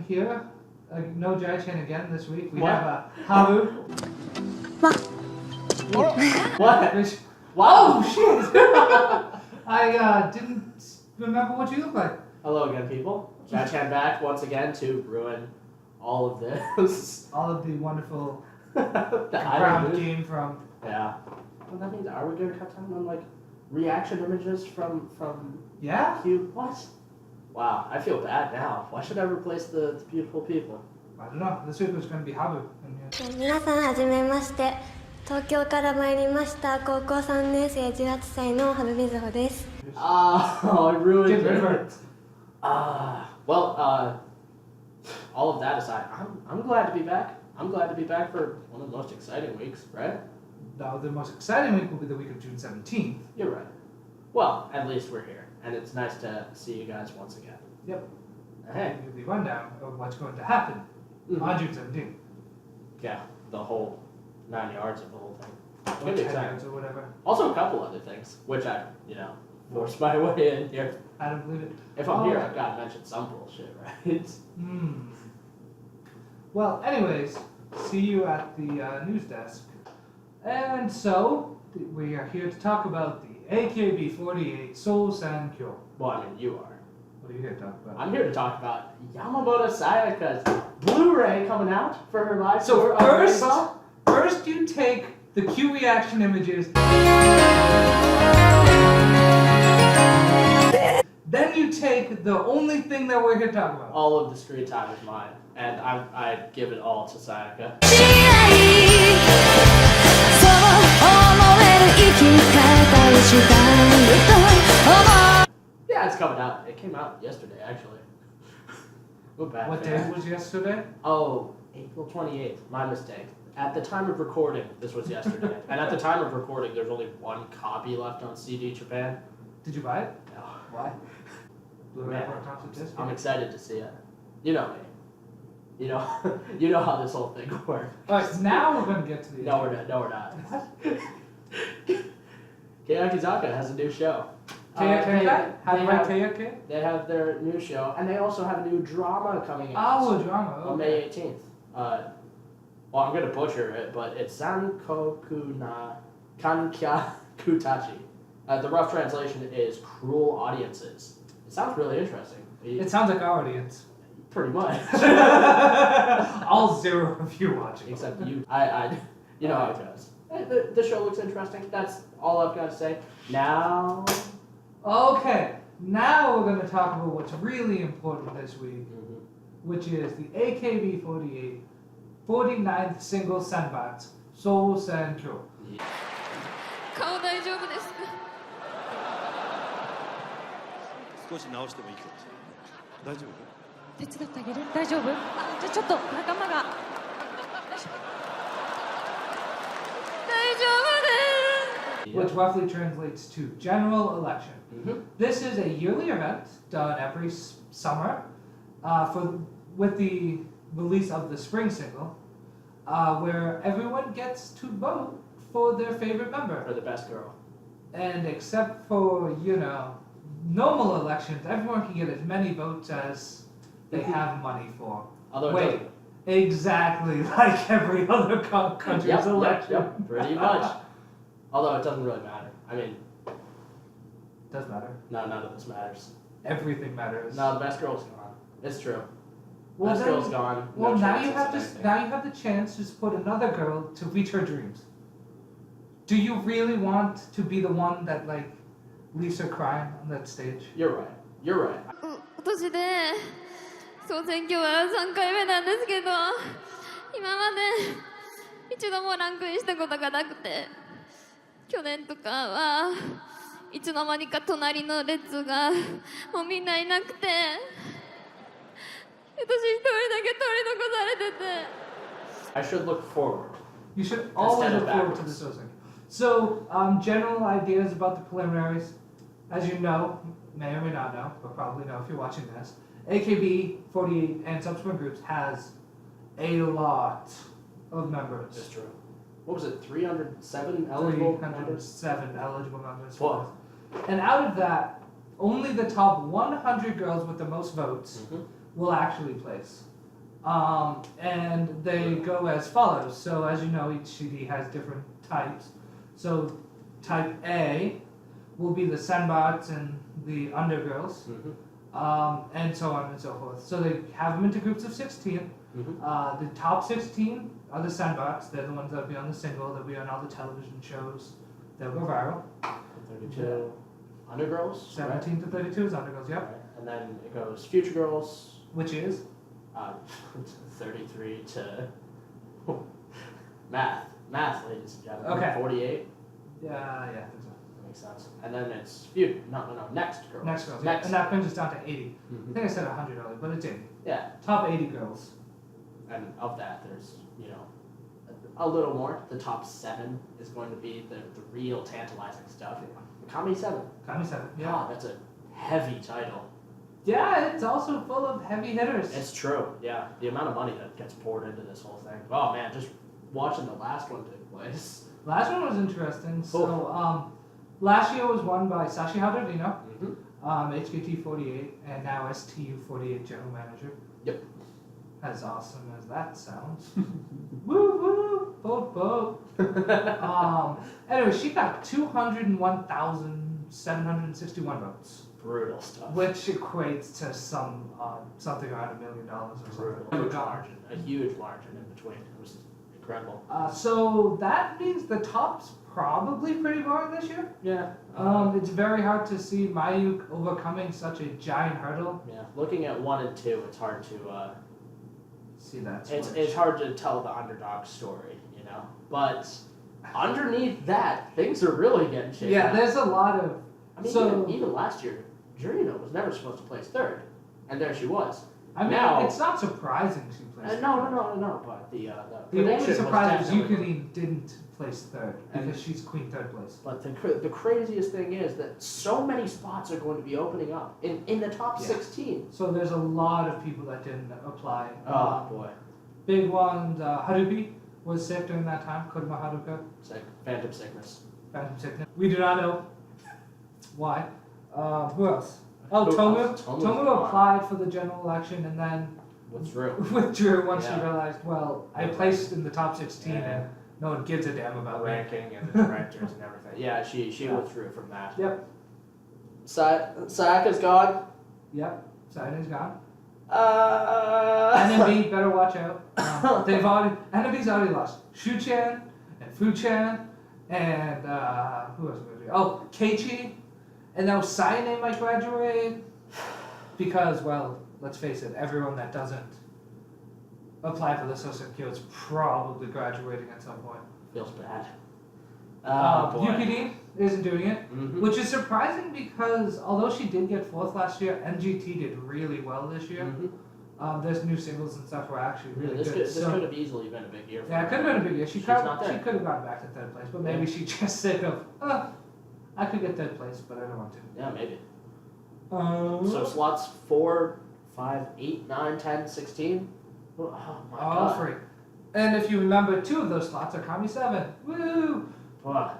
here. No Jai-chan again this week. We have Haru. What? Oh shit! I didn't remember what you look like. Hello again, people. Jai-chan back once again to ruin all of this. All of the wonderful the ground game from. Yeah. Well, that means, are we going to cut down on like reaction images from Yeah? Cube? What? Wow, I feel bad now. Why should I replace the beautiful people? I don't know. This week was going to be Habu. 皆さんはじめまして。東京から参りました高校3年生18歳のハブみずほです。Oh, I ruined Get rid of it. Well, all of that aside, I'm glad to be back. I'm glad to be back for one of the most exciting weeks, right? Now, the most exciting week will be the week of June 17th. You're right. Well, at least we're here, and it's nice to see you guys once again. Yep. Hey. Give the rundown of what's going to happen on June 17th. Yeah, the whole 9 yards of the whole thing. It's Or gonna be 10 exciting. yards or whatever. Also, a couple other things, which I, forced my way in here. I don't believe it. If I'm here, I've got to mention some bullshit, right? Well, anyways, see you at the news desk. And so, we are here to talk about the AKB48 Sousenkyo. Well, I mean, you are. What are you here to talk about? I'm here to talk about Yamamoto Sayaka's Blu-ray coming out for her live So tour of first, Rainbow. first you take the Q reaction images. Then you take the only thing that we're here to talk about. All of the screen time is mine, and I give it all to Sayaka. Yeah, it's coming out. It came out yesterday, actually. We're bad. What day was yesterday? Oh, April 28th. My mistake. At the time of recording, this was yesterday. And at the time of recording, there's only one copy left on CD Japan. Did you buy it? No. Why? Blu-ray Man, or concert disc? I'm excited to see it. You know me. You know how this whole thing works. Alright, now we're going to get to the... No, we're not. No, we're not. AKBZine has a new show. They have their new show, and they also have a new drama coming out. Oh, a drama. Okay. On May 18th. Well, I'm gonna butcher it, but it's Zankoku na Kankya Kutachi. The rough translation is "cruel audiences." It sounds really interesting. It sounds like our audience. Pretty much. All zero of you watching. Except you. You know how it goes. The show looks interesting. That's all I've got to say. Now. Okay, now we're going to talk about what's really important this week, which is the AKB48 49th single senbats, Sousenkyo. Yeah. 顔大丈夫ですか少し直してもいいかもしれない。大丈夫？手伝ってあげる大丈夫じゃあちょっと仲間が大丈夫です Which roughly translates to general election. This is a yearly event done every summer with the release of the spring single, where everyone gets to vote for their favorite member. For the best girl. And except for, normal elections, everyone can get as many votes as they have money for. Although it doesn't. Exactly like every other country's election. Yep, pretty much. Although it doesn't really matter. I mean, Does matter. no, none of this matters. Everything matters. No, the best girl's gone. It's true. Well, best then- girl's gone. Well, No now chances you have of to. anything. Now you have the chance to put another girl to reach her dreams. Do you really want to be the one that leaves her crying on that stage? You're right. You're right. 今年で総選挙は3回目なんですけど今まで一度もランクインしたことがなくて去年とかはいつの間にか隣の列がもうみんないなくて私一人だけ取り残されてて I should look forward. You should always Instead of look forward to the backwards. Sousenkyo. So, general ideas about the preliminaries. As you know, may or may not know, but probably know if you're watching this, AKB48 and subsequent groups has a lot of members. That's true. What was it? 307 eligible members? 307 eligible members. Whoa. And out of that, only the top 100 girls with the most votes will actually place. And they go as follows. So as you know, each CD has different types. So type A will be the Senbats and the Undergirls, and so on and so forth. So they have them into groups of 16. The top 16 are the Senbats. They're the ones that'll be on the single. They'll be on all the television shows. They'll go viral. 32 Undergirls. 17 to 32 is Undergirls, yep. Right. And then it goes Future Girls. Which is? 33 to math, ladies and gentlemen. Okay. 48. Yeah, I think so. That makes sense. And then it's Next Girls. Next girls, yeah. And that brings us down to 80. I think I said 100 earlier, but it's 80. Yeah. Top 80 girls. And of that, there's a little more. The top 7 is going to be the real tantalizing stuff. Kami 7. Kami 7, yeah. God, that's a heavy title. Yeah, it's also full of heavy hitters. It's true, yeah. The amount of money that gets poured into this whole thing. Oh man, just watching the last one take place. Last one was interesting. So, last year was won by Sashi Hadarino, HKT48, and now STU48 general manager. Yep. As awesome as that sounds. Woo woo! Boat. Anyway, she got 201,761 votes. Brutal stuff. Which equates to something around $1 million or something. Huge margin. A huge margin in between. It was incredible. So that means the top's probably pretty boring this year. Yeah. It's very hard to see Mayuk overcoming such a giant hurdle. Yeah. Looking at 1 and 2, it's hard to see that. It's hard to tell the underdog story, But underneath that, things are really getting shaken. Yeah, there's a lot of. I mean, so even last year, Jiina was never supposed to place 3rd, and there she was. I mean, now, it's not surprising she placed. No. But the only prediction surprise was is Yukari didn't place 3rd because she's queen 3rd place. But the craziest thing is that so many spots are going to be opening up in the top 16. So there's a lot of people that didn't apply. Oh boy. Big ones. Harubi was sick during that time. Kodama Haruka. Phantom sickness. We do not know why. Who else? Oh, Tomu applied for the general election and then withdrew once she realized, well, I placed in the top 16 and no one gives a damn about the ranking and the directors and everything. Yeah, she withdrew from that. Yep. Sayaka's gone. Yep. Sayaka's gone. NMB NMB better watch out. NMB's already lost Shu-chan and Fu-chan and who else? Oh, Keiichi. And now Saine might graduate because, well, let's face it, everyone that doesn't apply for the Sousenkyo is probably graduating at some point. Feels bad. Yukari isn't doing it, which is surprising because although she did get 4th last year, NGT did really well this year. There's new singles and stuff were actually really good. This could have easily been a big year for her. Yeah, it could have been a big year. She could have gone back to 3rd place, but maybe she just sick of, I could get 3rd place, but I don't want to. Yeah, maybe. So slots 4, 5, 8, 9, 10, 16? Oh my god. All free. And if you remember, 2 of those slots are Kami 7. Woo! Wow.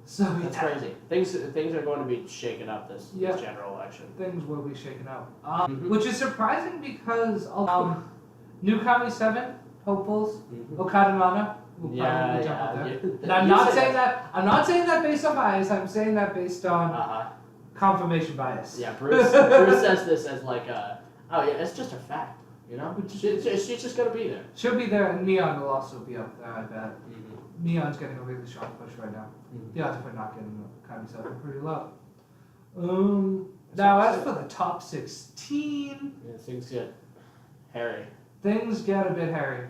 So that's crazy. Things are going to be shaken up this general election. Things will be shaken up. Which is surprising because new Kami 7 hopefuls, Okada Nana, will probably jump up there. And I'm not saying that based on bias. I'm saying that based on confirmation bias. Yeah, Bruce says this as like it's just a fact, She's just gonna be there. She'll be there, and Neon will also be up there. I bet. Neon's getting a really strong push right now. The odds of her not getting the Kami 7 are pretty low. Now as for the top 16, things get hairy. Things get a bit hairy.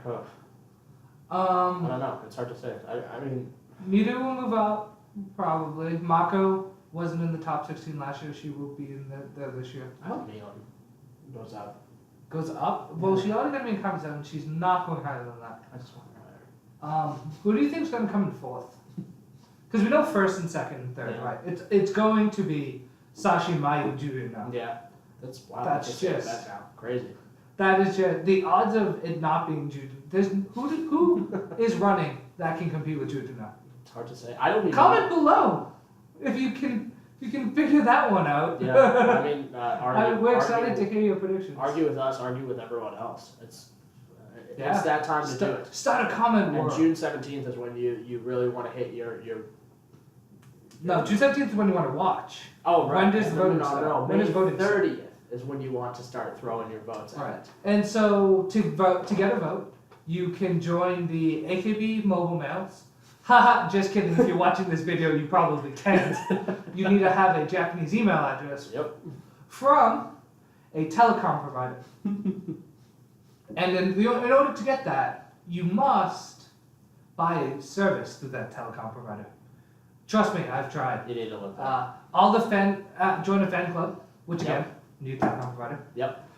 I don't know. It's hard to say. I mean, Miru will move up, probably. Mako wasn't in the top 16 last year. She will be in there this year. I hope Neon goes up. Goes up? Well, she's already going to be in Kami 7. She's not going higher than that. I just want her higher. Who do you think is going to come in 4th? Because we know 1st and 2nd and 3rd, right? It's going to be Sashi, Mayu, Juru now. Yeah. That's wow. That's just that now. Crazy. That is just the odds of it not being Juju. There's who is running that can compete with Juju now? It's hard to say. I don't even comment below if you can figure that one out. Yeah, I mean, we're excited to hear your predictions. Argue with us. Argue with everyone else. Yeah. It's that time to do it. Start a comment And war. June 17th is when you really want to hit your. No, June 17th is when you want to watch. Oh, right. When does voting no, start? No, When May does voting start? 30th is when you want to start throwing your votes All out. right. And so to get a vote, you can join the AKB mobile mails. Haha, just kidding. If you're watching this video, you probably can't. You need to have a Japanese email address Yep. from a telecom provider. And then in order to get that, you must buy a service through that telecom provider. Trust me, I've tried. You need to look that. All the join a fan club, which again, Yep. new telecom provider. Yep.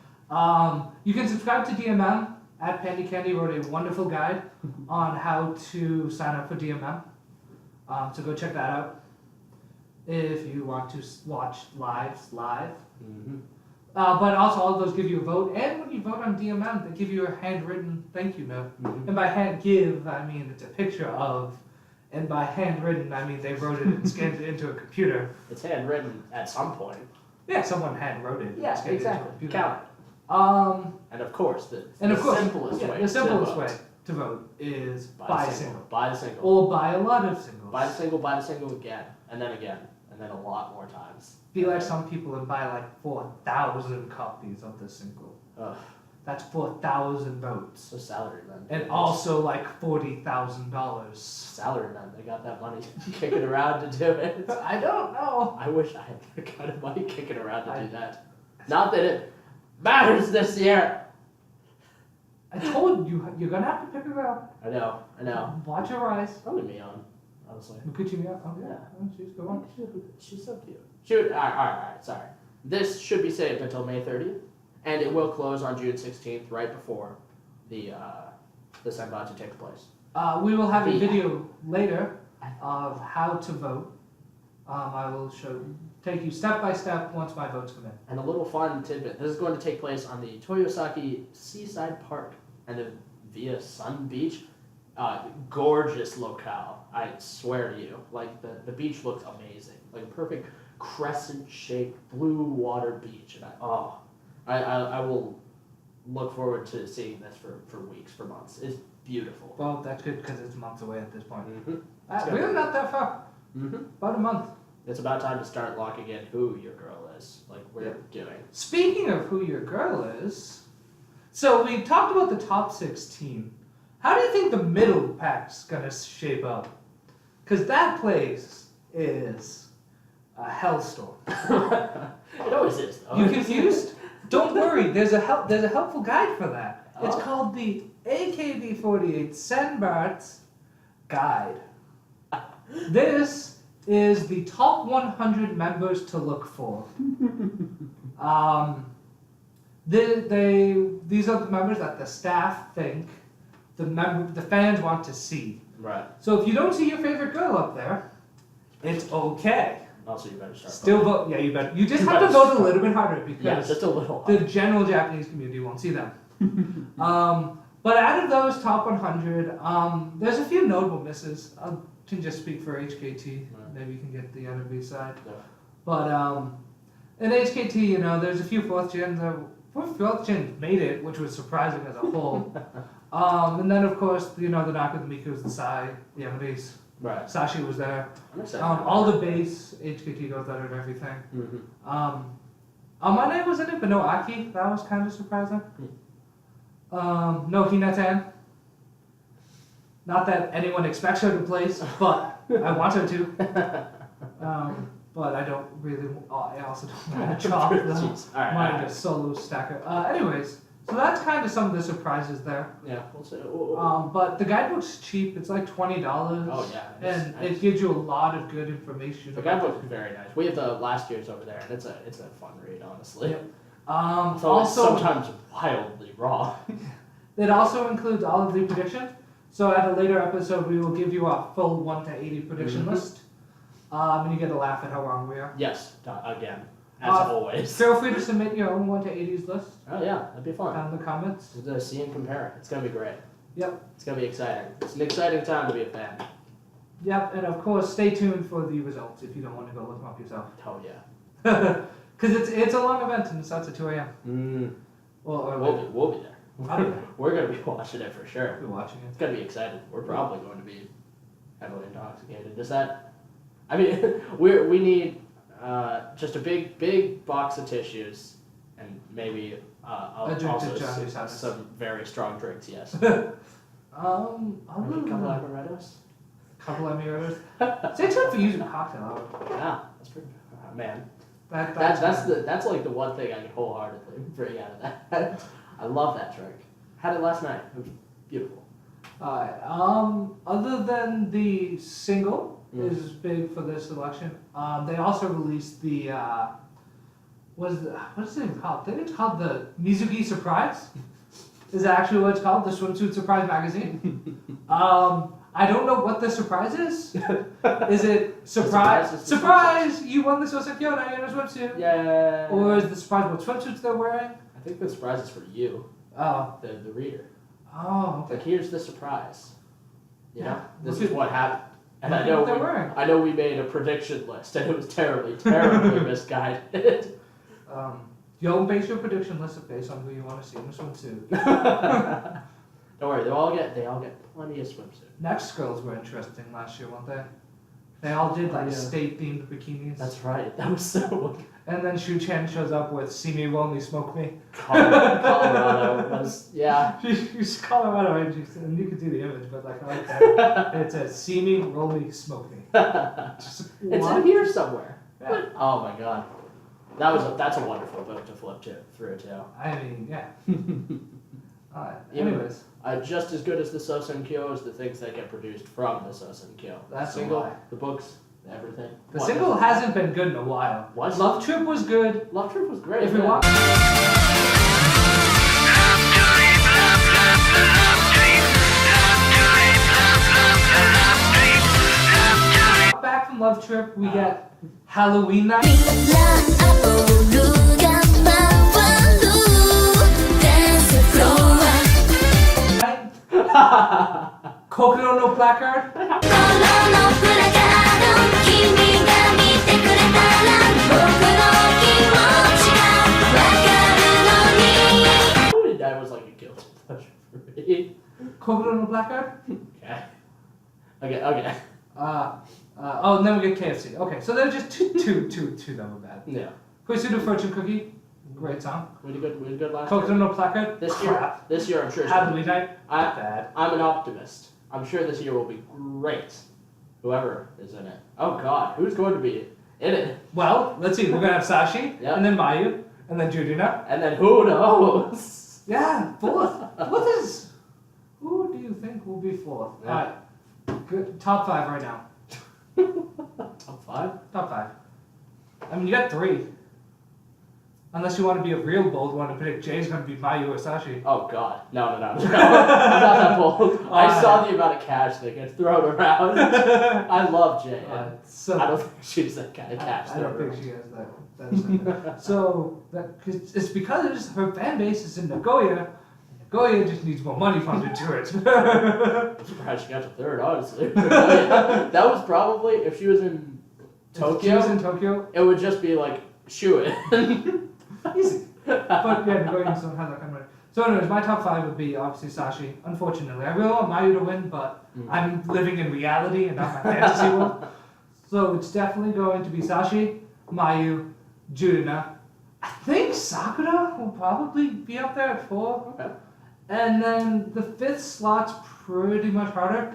You can subscribe to DMM. At Pandy Candy wrote a wonderful guide on how to sign up for DMM. So go check that out if you want to watch live. Mm-hmm. But also all of those give you a vote, and when you vote on DMM, they give you a handwritten thank you note. Mm-hmm. And by hand give, I mean it's a picture of, and by handwritten, I mean they wrote it and scanned it into a computer. It's handwritten at some point. Yeah, someone hand wrote it. Yeah, and scanned it into a exactly. computer. Count it. And of course, the simplest way. The simplest to way vote. to vote is Buy buy the a single. single. Buy the single. Or buy a lot of singles. Buy the single again, and then a lot more times. Be like some people and buy like 4,000 copies of the single. Ugh, That's 4,000 votes. so salarymen. And also like $40,000. Salarymen, they got that money kicking around to do it. I don't know. I wish I had that kind of money kicking around to do that. Not that it matters this year. I told you, you're gonna have to pick it up. I know. Watch your eyes. Probably me on, honestly. Look at you. Oh, yeah. Yeah. Oh, she's good one. She's so cute. Shoot, alright, sorry. This should be saved until May 30th, and it will close on June 16th, right before the Senbaichi takes place. We will have a The- video later of how to vote. I will take you step by step once my votes come in. And a little fun tidbit, this is going to take place on the Toyosaki Seaside Park and the Via Sun Beach. Gorgeous locale, I swear to you. Like, the beach looks amazing. Like a perfect crescent-shaped blue water beach. And I will look forward to seeing this for weeks, for months. It's beautiful. Well, that's good because it's months away at this point. Mm-hmm. Really not that far. Mm-hmm. About a month. It's about time to start locking in who your girl is, like we're doing. Speaking of who your girl is, so we talked about the top 16. How do you think the middle pack's gonna shape up? Because that place is a hellstorm. It always is, though. You confused? Don't worry. There's a helpful guide for that. It's Oh. called the AKB48 Senbats Guide. This is the top 100 members to look for. These are the members that the staff think the fans want to see. Right. So if you don't see your favorite girl up there, it's okay. Also, you better start. Still vote. Yeah, you better. You just You have to better vote a start. little bit harder because Yeah, just a little. the general Japanese community won't see them. But out of those top 100, there's a few notable misses. I can just speak for HKT. Right. Maybe you can get the NMB side. Yeah. But in HKT, there's a few fourth gens made it, which was surprising as a whole. And then of course, the Naka, the Mikus, the Sai, the Yamabees. Right. Sashi was there. I'm excited. All the base HKT goes out and everything. Mm-hmm. My name was in it, but no Aki. That was kind of surprising. No Hinatan. Not that anyone expects her to place, but I want her to. But I don't really. I also don't want to chop Jeez. All right. mine a solo stacker. Anyways, so that's kind of some of the surprises there. Yeah, we'll see. But the guidebook's cheap. It's like $20. Oh yeah. And nice. it gives you a lot of good information. The guidebook is very nice. We have the last year's over there, and it's a fun read, honestly. Yep. So Also, it's sometimes wildly wrong. it also includes all of the predictions. So at a later episode, we will give you a full 1 to 80 prediction list. And you get to laugh at how wrong we are. Yes, again, as always. Feel free to submit your own 1 to 80s list Oh yeah, that'd be fun. down in the comments. To see and compare. It's gonna be great. Yep. It's gonna be exciting. It's an exciting time to be a fan. Yep, and of course, stay tuned for the results if you don't want to go look them up yourself. Oh yeah. Because it's a long event and it starts at 2 a.m. Mm. Or We'll later. be there. We're gonna be watching it for sure. We're watching It's it. gonna be exciting. We're probably going to be heavily intoxicated. Does that? I mean, we need just a big box of tissues and maybe A drink to Johnny Sadness. some very strong drinks. Yes. Other Maybe a than couple that, amarettos. couple of mirrors. Stay tuned for using cocktail hour. Yeah, that's pretty. Man, That's that's like the one thing I can wholeheartedly bring out of that. I love that drink. Had it last night. It was beautiful. Other than the single is big for this election, they also released the what's it even called? I think it's called the Mizugi Surprise. Is actually what it's called, the Swimsuit Surprise magazine. I don't know what the surprise is. Is it surprise? Surprise! You won the Sousenkyo, now you're in a swimsuit. Yeah. Or is the surprise what swimsuits they're wearing? I think the surprise is for you, Oh. the reader. Oh. It's like, here's the surprise. You know, Yeah. this Look is what happened. And look I at know what they're wearing. I know we made a prediction list, and it was terribly misguided. You'll base your prediction list based on who you want to see in a swimsuit. Don't worry, they all get plenty of swimsuit. Next girls were interesting last year, weren't they? They all did like Yeah. state-themed bikinis. That's right. That was so. And then Shu Chen shows up with "See Me, Roll Me, Smoke Me." Colorado was She's Colorado, and you can see the image, but like I like that. It says "See Me, Roll Me, Smoke Me." It's What? in here somewhere. Yeah. Oh my god, that's a wonderful book to flip through too. I mean, yeah. Even- Anyways, Just as good as the Sousenkyo is the things that get produced from the Sousenkyo. That's a single, lie. the books, everything. the single hasn't been good in a while. What? Love Trip was good. Love Trip was great. If we yeah. want. Back from Love Trip, we get Halloween Night. Coconut no placard. That was like a guilty pleasure for me. Coconut no placard. Okay. Oh, and then we get KFC. Okay, so they're just two that were bad. Yeah. Pursuit of Fortune Cookie, great song. We did good last Coconut year. no placard. This crap. year I'm sure it's gonna Halloween Night, bad. I'm an optimist. I'm sure this year will be great. Whoever is in it. Oh God, who's going to be in it? Well, let's see. We're gonna have Sashi, Yep. and then Mayu, and then Jiina. And then who knows? Yeah, fourth. Fourth is. Who do you think will be fourth? Yeah. All right. Good. Top 5 right now. Top 5? Top 5. I mean, you got 3. Unless you want to be a real bold one and predict Jay's going to be Mayu or Sashi. Oh God, no. I'm not that bold. I saw the amount of cash that gets thrown around. I love Jay. So I don't think she's that kind of cash. I don't think she has that. So cause it's because her fan base is in Nagoya. Nagoya just needs more money funded to it. I'm surprised she got to third, honestly. That was probably, if she was in Tokyo, If she was in Tokyo, it would just be like, shoo it. easy. But yeah, Nagoya just don't have that kind of money. So anyways, my top 5 would be obviously Sashi. Unfortunately, I really want Mayu to win, but I'm living in reality and not my fantasy world. So it's definitely going to be Sashi, Mayu, Jiina. I think Sakura will probably be up there at 4. Okay. And then the 5th slot's pretty much harder.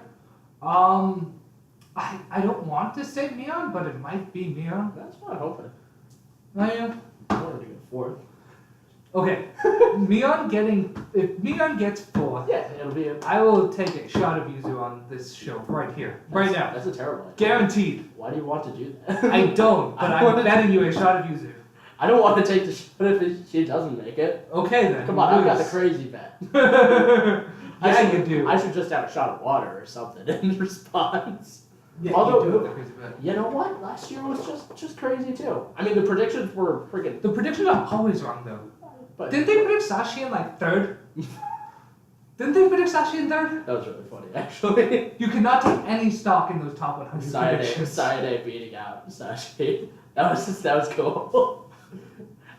I don't want to say Mion, but it might be Mion. That's what I'm hoping. Mayu. I wanted to go fourth. Okay. If Mion gets 4th, Yeah, it'll be I will take a shot of Yuzu on this show right here, right now. That's a terrible idea. Guaranteed. Why do you want to do that? I don't, but I'm betting you a shot of Yuzu. I don't want to take the shot if she doesn't make it. Okay then. Come on, I've got the lose. crazy bet. Yeah, you do. I should just have a shot of water or something in response. Yeah, Although- you do have the crazy bet. You know what? Last year was just crazy too. I mean, the predictions were freaking. The predictions are always wrong though. But Didn't they predict Sashi in like 3rd? Didn't they predict Sashi in 3rd? that was really funny, actually. You cannot take any stock in those top 100 predictions. Sayane beating out Sashi. That was cool.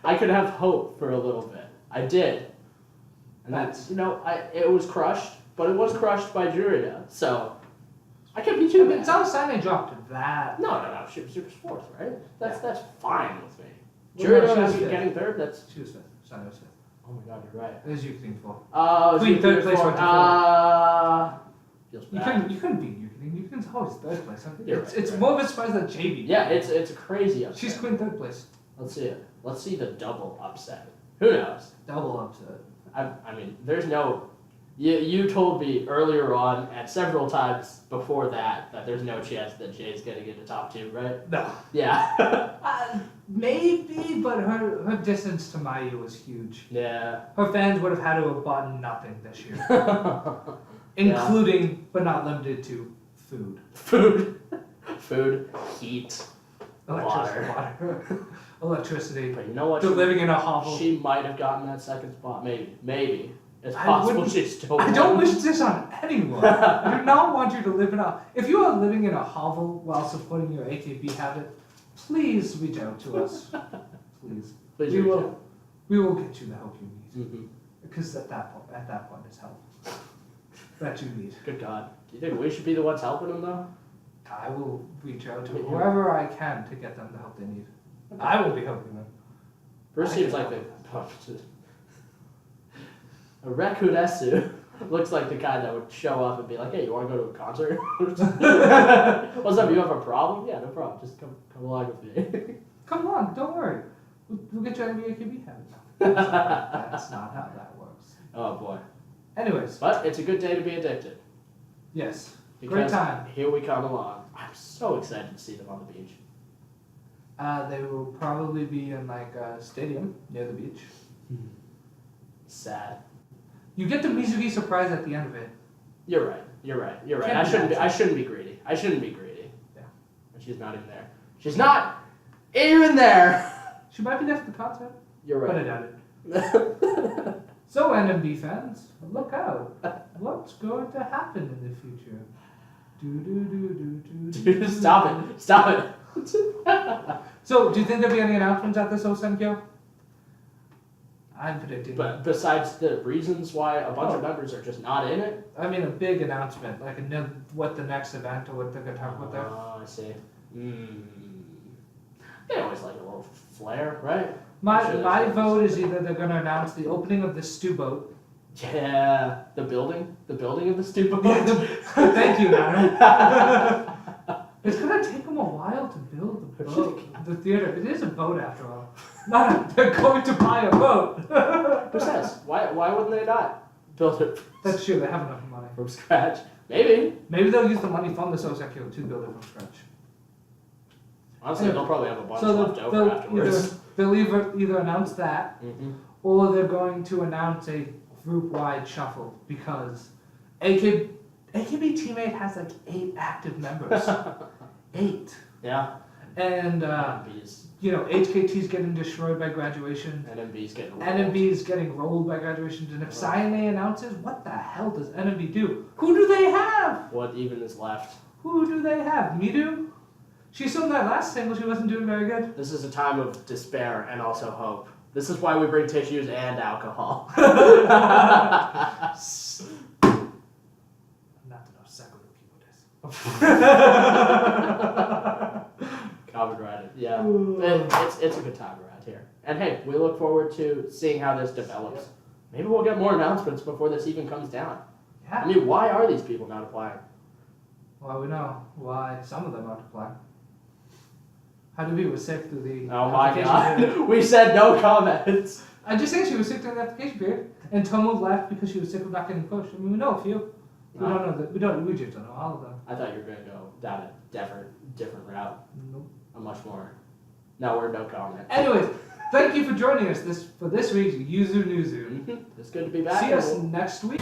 I could have hope for a little bit. I did. And that's, it was crushed, but it was crushed by Jiina, so I can't be too bad. It's not a sign they dropped that. No. She was fourth, right? That's fine with me. Well, no, she Jiina was fifth. getting third. That's. She was fifth. Sorry, was fifth. Oh my God, you're right. It was Yuzu fourth. Queen third place went to feels You bad. couldn't beat Yuzu. Yuzu's always third place. You're It's right. more of a surprise that JB. Yeah, it's a crazy upset. She's queen third place. Let's see it. Let's see the double upset. Who knows? Double upset. I mean, there's no. You told me earlier on and several times before that there's no chance that Jay's getting into top 2, right? No. Yeah. Maybe, but her distance to Mayu was huge. Yeah. Her fans would have had to have bought nothing this year, including but not limited to food, Food, heat, water, electricity. But you know what? They're living in a hovel. She might have gotten that second spot. Maybe. It's I possible wouldn't- she still I won. don't wish this on anyone. I do not want you to live in a. If you are living in a hovel while supporting your AKB habit, please reach out to us. Please. Please we reach will. out. We will get you the help you need. Mhm. Because at that point, it's help that you need. Good God. Do you think we should be the ones helping them though? I will reach out to Yeah. whoever I can to get them the help they need. I will be helping them. Bruce I seems can like help. a Rekudesu looks like the guy that would show up and be like, "Hey, you want to go to a concert? What's up? You have a problem? Yeah, no problem. Just come along with me." Come on, don't worry. We'll get you out of your AKB habit. That's not how that works. Oh boy. Anyways, But it's a good day to be addicted. yes, great Because time. here we come along. I'm so excited to see them on the beach. They will probably be in like a stadium near the beach. Sad. You get the Mizugi surprise at the end of it. You're right. Can't I be shouldn't be. that I shouldn't be greedy. Yeah. And she's not even there. She's not even there. She might be there for the concert, You're but I right. doubt it. So NMB fans, look out! What's going to happen in the future? Dude, stop it. So, do you think there'll be any announcements at the Sousenkyo? I'm predicting. But besides the reasons why a bunch of members are just not in it. I mean, a big announcement, like what the next event or what they're gonna talk about there. Oh, I see. They always like a little flair, right? My vote is either they're gonna announce the opening of the stew boat. Yeah, the building of the stupid. Thank you, Nana. It's gonna take them a while to build the boat, the theater. It is a boat after all. Nana, they're going to buy a boat. Who says? Why wouldn't they not build it That's true. They have enough money. from scratch? Maybe. Maybe they'll use the money from the Sousenkyo to build it from scratch. Honestly, Anyway, they'll probably have a bunch So left over afterwards. they'll either announce that, Mm-hmm. or they're going to announce a group-wide shuffle because AKB Teammate has like 8 active members. 8. Yeah. And NMB's HKT's getting destroyed by graduation. NMB's getting rolled. NMB's getting rolled by graduations. And if Sayane announces, what the hell does NMB do? Who do they have? What even is left? Who do they have? Midu? She saw that last single, she wasn't doing very good. This is a time of despair and also hope. This is why we bring tissues and alcohol. Not enough Sakura Copyrighted. Yeah. It's a good time around here. And hey, we look forward to seeing how this develops. Maybe we'll get more announcements before this even comes down. Yeah. I mean, why are these people not applying? Well, we know why some of them aren't applying. How do we was sick through the Oh my application period. god. We said no comments. I just think she was sick during the application period, and Tomu left because she was sick of not getting pushed. I mean, we know a few. We don't know that. We just don't know all of them. I thought you were going to go down a different route. Nope. A much more. No word, no comment. Anyways, thank you for joining us for this week's Yuzu Newzu. It's good to be back. See us next week.